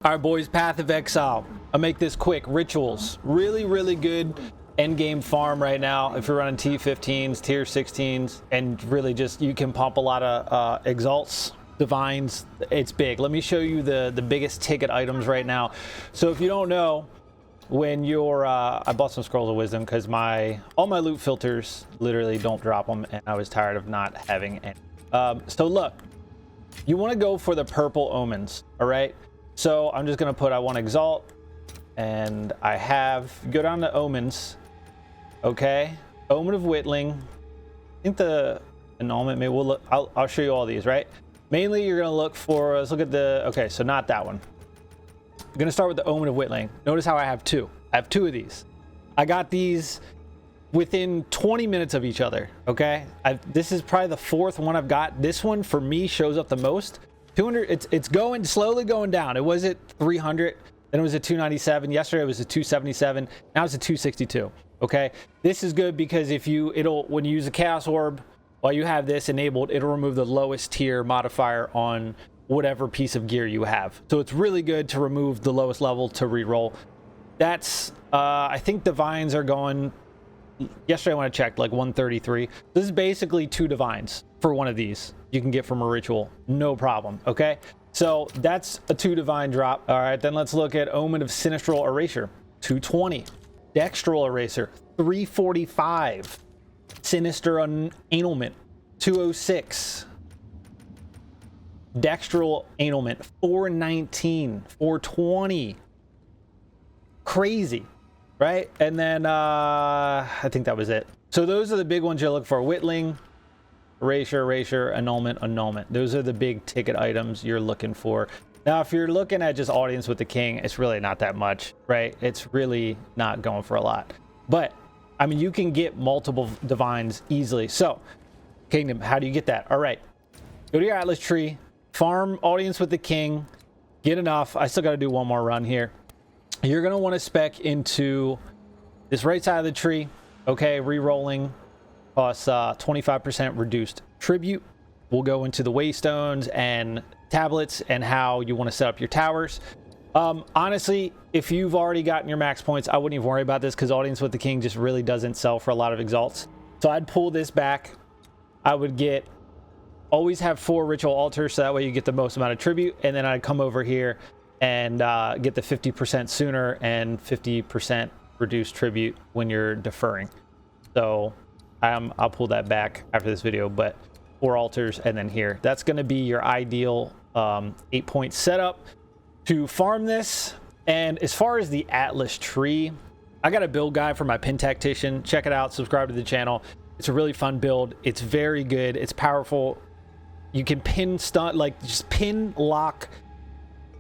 All right, boys, Path of Exile. I'll make this quick. Rituals. Really good endgame farm right now. If you're running T15s, tier 16s, and really just, you can pump a lot of exalts, divines. It's big. Let me show you the biggest ticket items right now. So if you don't know, when you're, I bought some Scrolls of Wisdom because all my loot filters literally don't drop them, and I was tired of not having any. So look, you want to go for the purple omens, all right? So I'm just going to put, I want Exalt, and I have, go down to Omens, okay? Omen of Whittling. I think the annulment, maybe we'll look, I'll show you all these, right? Mainly you're going to look for, let's look at the, okay, so not that one. I'm going to start with the Omen of Whittling. Notice how I have two. I have two of these. I got these within 20 minutes of each other, okay? This is probably the fourth one I've got. This one, for me, shows up the most. 200, it's going slowly going down. It was at 300, then it was at 297. Yesterday it was at 277. Now it's at 262. Okay, this is good because if when you use a Chaos Orb while you have this enabled, it'll remove the lowest tier modifier on whatever piece of gear you have. So it's really good to remove the lowest level to reroll. That's I think divines are going. Yesterday when I checked, like 133. This is basically 2 divines for one of these you can get from a ritual, no problem. Okay, so that's a 2 divine drop. All right, then let's look at Omen of Sinistral Erasure, 220. Dextral Eraser, 345. Sinister Annulment, 206. Dextral Annulment, 419, 420. Crazy, right? And then I think that was it. So those are the big ones you're looking for. Whittling, Erasure, Annulment. Those are the big ticket items you're looking for. Now, if you're looking at just Audience with the King, it's really not that much, right? It's really not going for a lot. But, I mean, you can get multiple divines easily. So, Kingdom, how do you get that? All right. Go to your Atlas tree, farm Audience with the King, get enough. I still got to do one more run here. You're going to want to spec into this right side of the tree. Okay, re-rolling. Plus 25% reduced tribute. We'll go into the Waystones and tablets and how you want to set up your towers. Honestly, if you've already gotten your max points, I wouldn't even worry about this because Audience with the King just really doesn't sell for a lot of exalts. So I'd pull this back. I would always have 4 ritual altars, so that way you get the most amount of tribute. And then I'd come over here and get the 50% sooner and 50% reduced tribute when you're deferring. So I'll pull that back after this video, but 4 altars and then here. That's going to be your ideal 8-point setup to farm this. And as far as the Atlas tree, I got a build guide for my pin tactician. Check it out. Subscribe to the channel. It's a really fun build. It's very good. It's powerful. You can pin stun, like just pin lock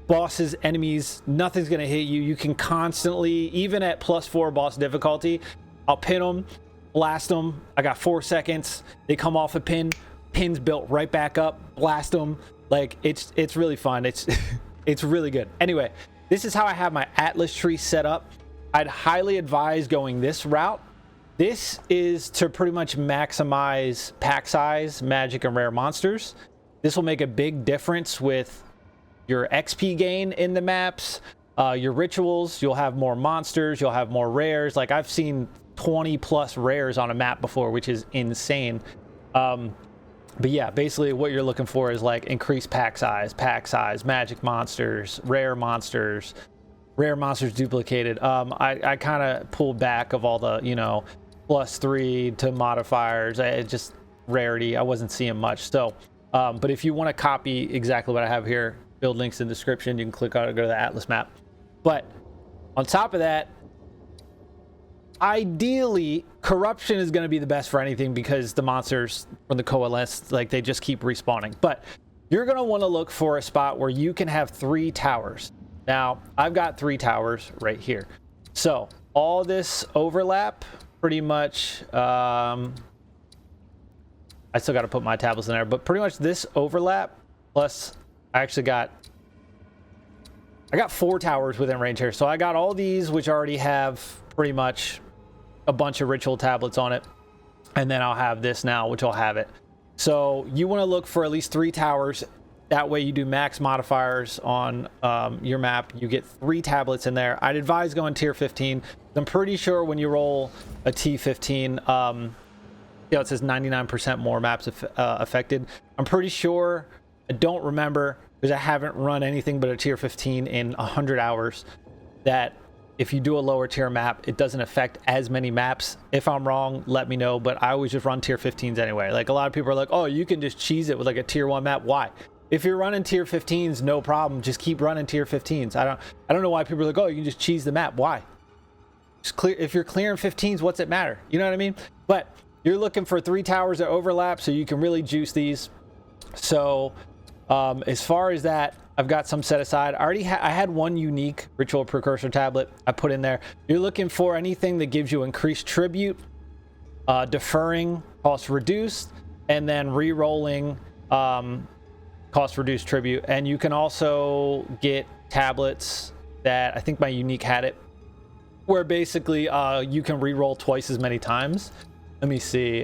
bosses, enemies. Nothing's going to hit you. You can constantly, even at +4 boss difficulty, I'll pin them. Blast them. I got 4 seconds. They come off a pin. Pin's built right back up. Blast them. Like it's really fun. It's it's really good. Anyway, this is how I have my Atlas tree set up. I'd highly advise going this route. This is to pretty much maximize pack size, magic, and rare monsters. This will make a big difference with your XP gain in the maps, your rituals. You'll have more monsters. You'll have more rares. Like I've seen 20+ rares on a map before, which is insane. But yeah, basically what you're looking for is like increased pack size, magic monsters, rare monsters duplicated. I kind of pulled back of all the, +3 to modifiers. It just rarity. I wasn't seeing much. So, but if you want to copy exactly what I have here, build links in the description. You can click on it, go to the Atlas map. But on top of that, ideally, corruption is going to be the best for anything because the monsters from the coalesce, like they just keep respawning. But you're going to want to look for a spot where you can have 3 towers. Now, I've got 3 towers right here. So all this overlap, pretty much, I still got to put my tablets in there, but pretty much this overlap, plus I got 4 towers within range here. So I got all these, which already have pretty much a bunch of ritual tablets on it, and then I'll have this now, which will have it. So you want to look for at least 3 towers That way you do max modifiers on your map. You get 3 tablets in there. I'd advise going tier 15. I'm pretty sure when you roll a T15, it says 99% more maps affected. I'm pretty sure, I don't remember because I haven't run anything but a tier 15 in 100 hours, that if you do a lower tier map, it doesn't affect as many maps. If I'm wrong, let me know, but I always just run tier 15s anyway. Like, a lot of people are like, oh, you can just cheese it with like a tier 1 map. Why? If you're running tier 15s, no problem. Just keep running tier 15s. I don't know why people are like, oh, you can just cheese the map. Why? Just clear. If you're clearing 15s, what's it matter? You know what I mean? But you're looking for 3 towers that overlap, so you can really juice these. So as far as that, I've got some set aside. I had 1 unique ritual precursor tablet I put in there. You're looking for anything that gives you increased tribute, deferring, cost reduced, and then re-rolling cost reduced tribute. And you can also get tablets that, I think my unique had it, where basically you can re-roll twice as many times. Let me see.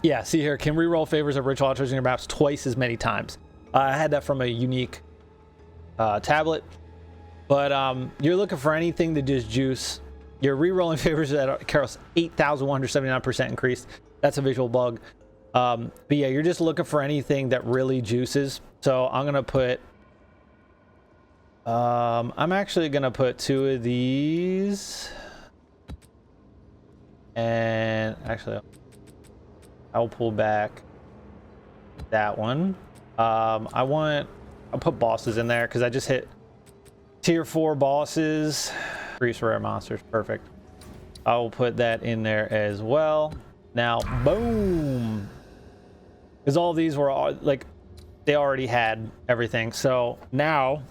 Yeah, see here, can re-roll favors of ritual altars in your maps twice as many times. I had that from a unique tablet. But you're looking for anything to just juice. You're re-rolling favors at Carol's 8,179% increased. That's a visual bug. But yeah, you're just looking for anything that really juices. So I'm gonna put I'm actually gonna put 2 of these, and actually I'll pull back that one. I'll put bosses in there because I just hit tier 4 bosses. Increase rare monsters, perfect. I will put that in there as well. Now, boom, because all these were all, like, they already had everything. So now,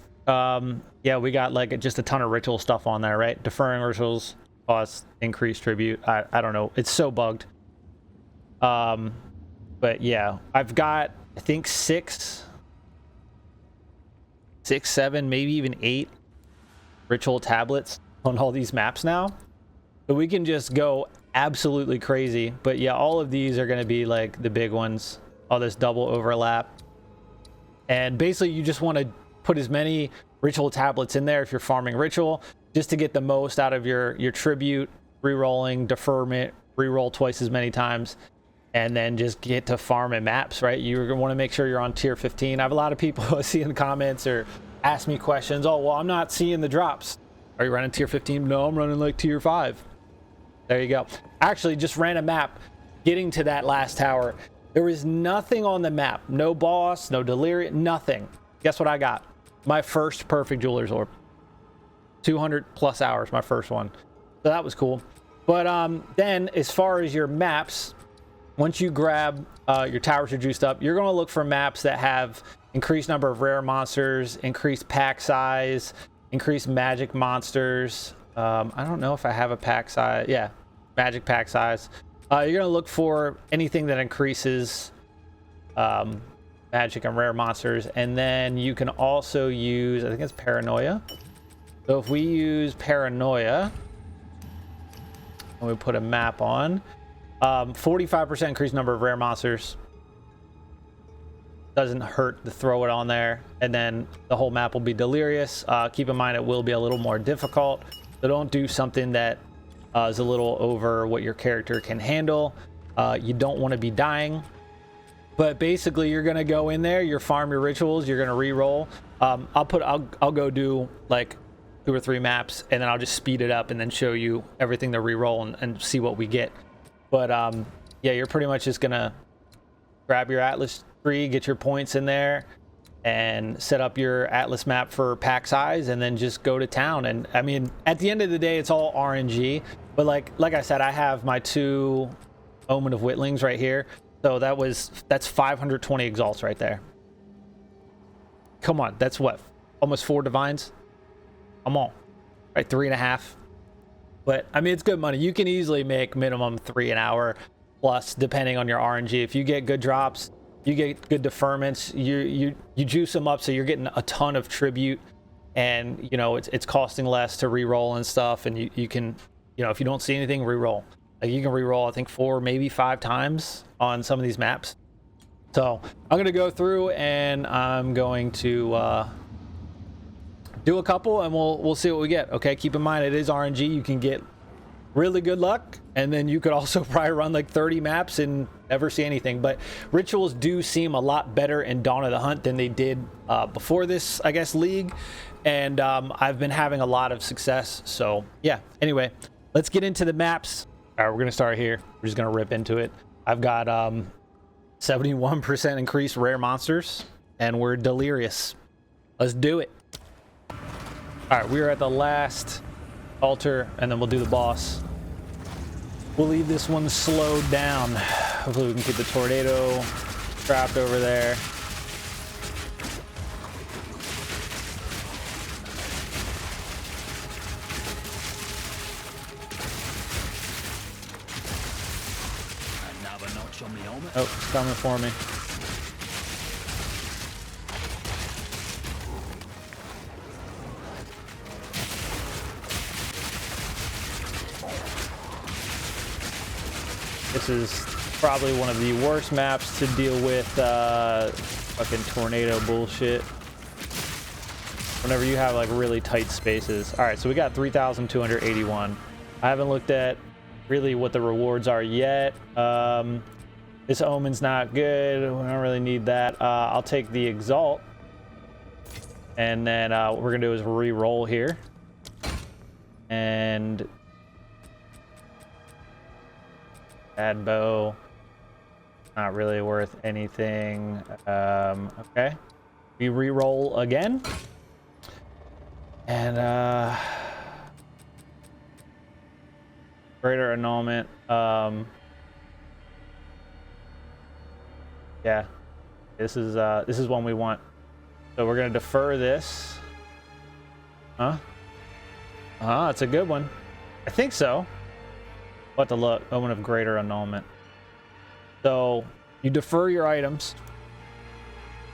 yeah, we got like just a ton of ritual stuff on there, right? Deferring rituals, cost, increased tribute. I don't know. It's so bugged. But yeah, I've got, I think 6, 7, maybe even 8 ritual tablets on all these maps now. So we can just go absolutely crazy. But yeah, all of these are going to be like the big ones. All this double overlap. And basically you just want to put as many ritual tablets in there if you're farming ritual, just to get the most out of your tribute, re-rolling, deferment, re-roll twice as many times, and then just get to farming maps, right? You're going to want to make sure you're on tier 15. I have a lot of people I see in the comments or ask me questions. Oh, well, I'm not seeing the drops. Are you running tier 15? No, I'm running like tier 5. There you go. Actually, just ran a map getting to that last tower. There was nothing on the map. No boss, no delirium, nothing. Guess what I got? My first perfect jeweler's orb. 200 plus hours, my first one. So that was cool. But then as far as your maps, once you grab your towers are juiced up, you're going to look for maps that have increased number of rare monsters, increased pack size, increased magic monsters. I don't know if I have a pack size. Yeah, magic pack size. You're going to look for anything that increases magic and rare monsters. And then you can also use, I think it's paranoia. So if we use paranoia and we put a map on, 45% increased number of rare monsters. Doesn't hurt to throw it on there. And then the whole map will be delirious. Keep in mind it will be a little more difficult. So don't do something that is a little over what your character can handle. You don't want to be dying. But basically you're going to go in there, you farm your rituals, you're going to re-roll. I'll go do like 2 or 3 maps, and then I'll just speed it up and then show you everything to re-roll and see what we get. But yeah, you're pretty much just gonna grab your Atlas tree, get your points in there, and set up your Atlas map for pack size, and then just go to town. And I mean, at the end of the day, it's all RNG. But like I said, I have my 2 Omen of Witlings right here. So that's 520 exalts right there. Come on, that's what, almost 4 divines. Come on, right, 3.5. But I mean, it's good money. You can easily make minimum 3 an hour plus, depending on your RNG. If you get good drops, you get good deferments, you juice them up, so you're getting a ton of tribute, and you know it's costing less to re-roll and stuff. And you can, you know, if you don't see anything, re-roll. Like you can re-roll, I think 4, maybe 5 times on some of these maps. So I'm gonna go through and I'm going to do a couple, and we'll see what we get. Okay, keep in mind it is RNG. You can get really good luck, and then you could also probably run like 30 maps and never see anything. But rituals do seem a lot better in Dawn of the Hunt than they did before this, I guess, league. And I've been having a lot of success. So yeah, anyway, let's get into the maps. All right, we're gonna start here. We're just gonna rip into it. I've got 71% increased rare monsters, and we're delirious. Let's do it. All right, we're at the last altar, and then we'll do the boss. We'll leave this one slowed down. Hopefully we can keep the tornado trapped over there. Oh, it's coming for me. This is probably one of the worst maps to deal with fucking tornado bullshit. Whenever you have like really tight spaces. All right, so we got 3,281. I haven't looked at really what the rewards are yet. This omen's not good. We don't really need that. I'll take the Exalt. And then what we're gonna do is re-roll here. And add bow. Not really worth anything. Okay. We re-roll again. And greater annulment. Yeah, this is one we want. So we're gonna defer this. It's a good one. I think so. What to look? Omen of greater annulment. So you defer your items,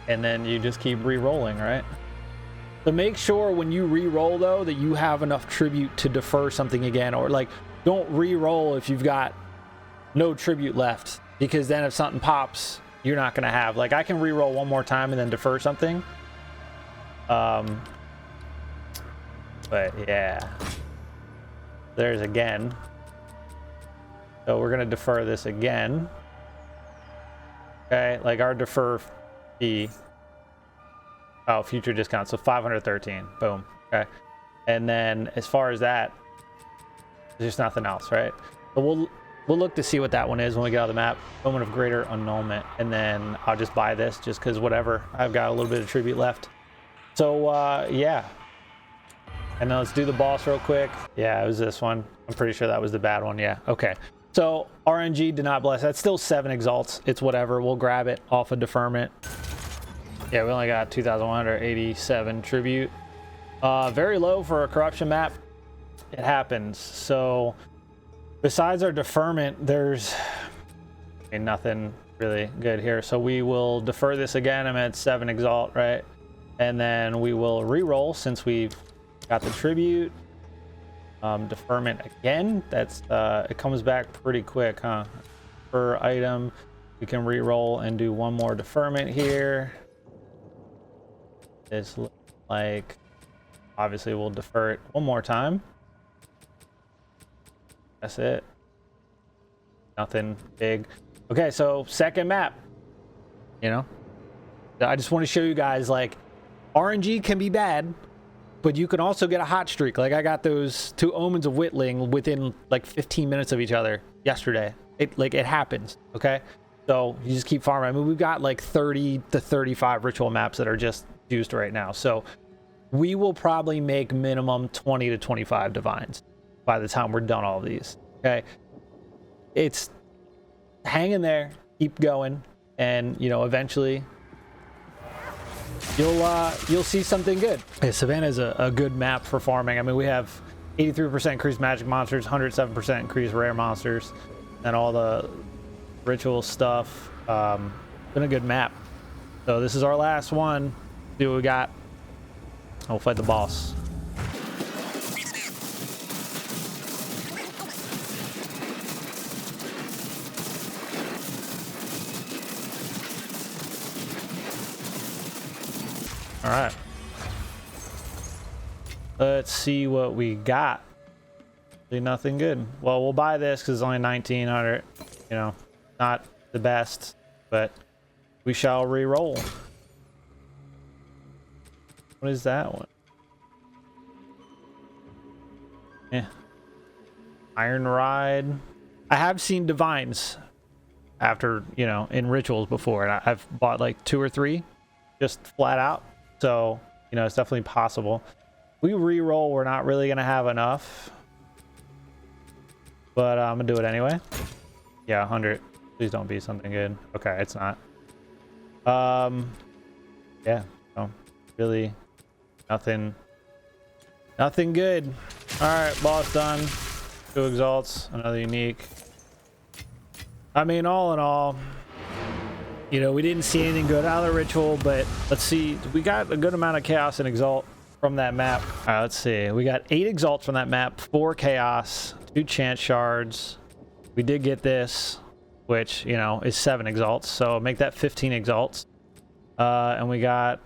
and then you just keep re-rolling, right? So make sure when you re-roll though that you have enough tribute to defer something again, or like don't re-roll if you've got no tribute left, because then if something pops, you're not gonna have. Like I can re-roll one more time and then defer something. But yeah, there's again. So we're gonna defer this again. Okay, like our defer fee. Oh, future discount, so 513. Boom. Okay, and then as far as that, there's just nothing else, right? So we'll look to see what that one is when we get out of the map. Moment of greater annulment, and then I'll just buy this just because whatever. I've got a little bit of tribute left. So yeah. And then let's do the boss real quick. Yeah, it was this one. I'm pretty sure that was the bad one. Yeah. Okay. So RNG did not bless. That's still 7 exalts. It's whatever. We'll grab it off of deferment. Yeah, we only got 2,187 tribute. Very low for a corruption map. It happens. So besides our deferment, there's nothing really good here. So we will defer this again. I'm at 7 exalt, right? And then we will re-roll since we've got the tribute. Deferment again. That's it comes back pretty quick, huh? Per item, we can re-roll and do one more deferment here. This looks like obviously we'll defer it one more time. That's it. Nothing big. Okay, so second map. You know, I just want to show you guys like RNG can be bad, but you can also get a hot streak. Like I got those 2 omens of Whittling within like 15 minutes of each other yesterday. It happens. Okay, so you just keep farming. I mean, we've got like 30 to 35 ritual maps that are just used right now. So we will probably make minimum 20 to 25 divines by the time we're done all of these. Okay, it's hang in there, keep going, and you know eventually you'll see something good. Yeah, Savannah is a good map for farming. I mean, we have 83% increased magic monsters, 107% increased rare monsters, and all the ritual stuff. Been a good map. So this is our last one. See what we got. We'll fight the boss. All right. Let's see what we got. Nothing good. Well, we'll buy this because it's only 1900. You know, not the best, but we shall re-roll. What is that one? Yeah. Iron Ride. I have seen divines after, you know, in rituals before, and I've bought like 2 or 3 just flat out. So, you know, it's definitely possible. We re-roll, we're not really gonna have enough, but I'm gonna do it anyway. Yeah, 100. Please don't be something good. Okay, it's not. Yeah, no, really nothing good. All right, boss done. 2 exalts, another unique. I mean, all in all, you know, we didn't see anything good out of the ritual, but let's see. We got a good amount of chaos and exalt from that map. All right, let's see. We got 8 exalts from that map, 4 chaos, 2 chant shards. We did get this, which, you know, is 7 exalts, so make that 15 exalts. And we got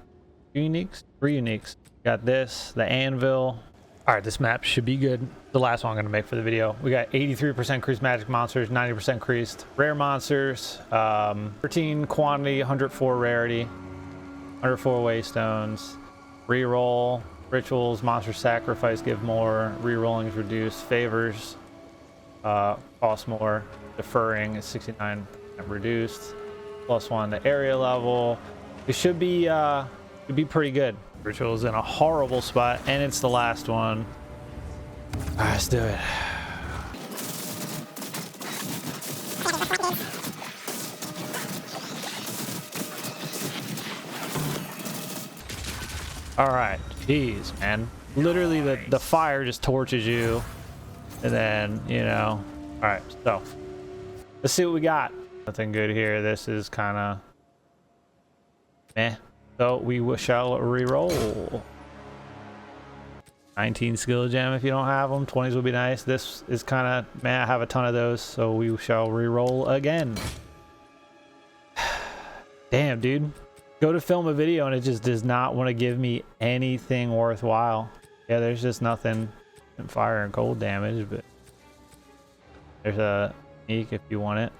2 uniques, 3 uniques. Got this, the anvil. All right, this map should be good. The last one I'm gonna make for the video. We got 83% increased magic monsters, 90% increased rare monsters, 13 quantity, 104 rarity, 104 waystones, reroll, rituals, monster sacrifice give more, rerollings reduce, favors cost more, deferring is 69% reduced, +1 to area level. It should be pretty good. Ritual's in a horrible spot, and it's the last one. All right, let's do it. All right, jeez, man. Literally, the fire just torches you, and then, you know. All right, so let's see what we got. Nothing good here. This is kind of meh. So we shall re-roll. 19 skill gem if you don't have them. 20s would be nice. This is kind of meh. I have a ton of those, so we shall re-roll again. Damn, dude. Go to film a video and it just does not want to give me anything worthwhile. Yeah, there's just nothing in fire and cold damage, but there's a sneak if you want it.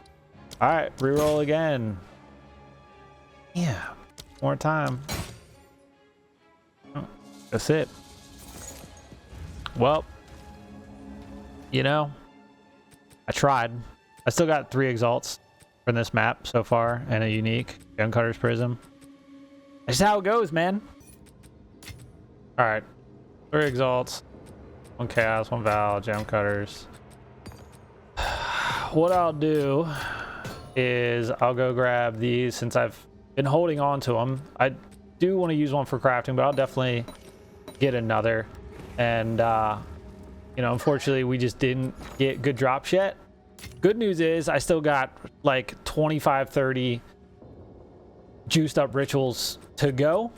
All right, re-roll again. Yeah. More time. Oh, that's it. Well, you know, I tried. I still got 3 exalts from this map so far and a unique Guncutters Prism. That's how it goes, man. All right, 3 exalts, 1 chaos, 1 val, gem cutters. What I'll do is I'll go grab these since I've been holding on to them. I do want to use one for crafting, but I'll definitely get another. And you know, unfortunately we just didn't get good drops yet. Good news is I still got like 25-30 juiced up rituals to go,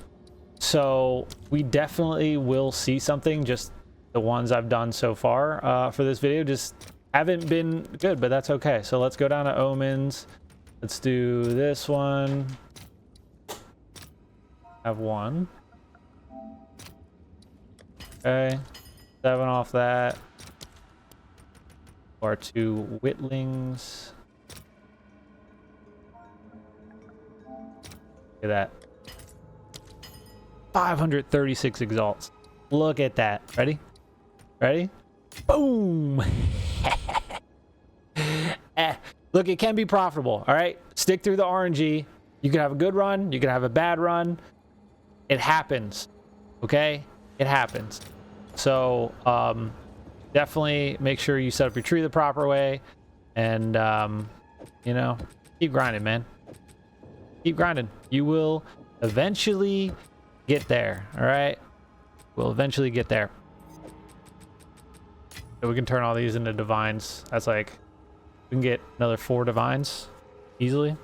so we definitely will see something. Just the ones I've done so far for this video just haven't been good, but that's okay. So let's go down to omens. Let's do this one. Have 1. Okay, 7 off that. Or 2 whittlings. Look at that. 536 exalts. Look at that. Ready? Ready? Boom! Look, it can be profitable, all right? Stick through the RNG. You can have a good run. You can have a bad run. It happens, okay? It happens. So definitely make sure you set up your tree the proper way, and you know, keep grinding, man. Keep grinding. You will eventually get there, all right? We'll eventually get there. So we can turn all these into divines. That's like, we can get another 4 divines easily.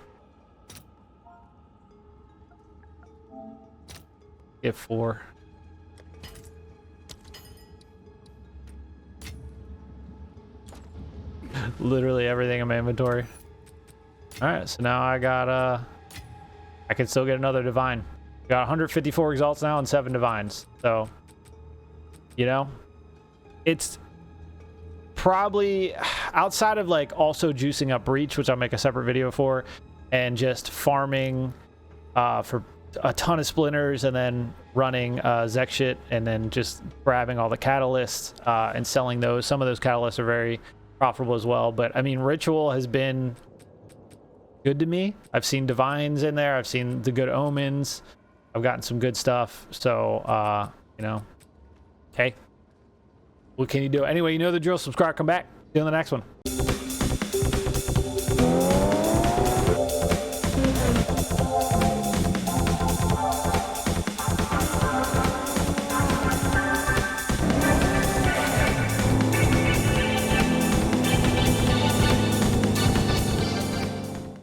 Get 4. Literally everything in my inventory. All right, so now I got I can still get another divine. Got 154 exalts now and 7 divines. So, you know, it's probably outside of like also juicing up breach, which I'll make a separate video for, and just farming for a ton of splinters and then running Zek shit and then just grabbing all the catalysts and selling those. Some of those catalysts are very profitable as well. But I mean, ritual has been good to me. I've seen divines in there. I've seen the good omens. I've gotten some good stuff. So, you know, hey, what can you do? Anyway, you know the drill. Subscribe, come back. See you on the next one.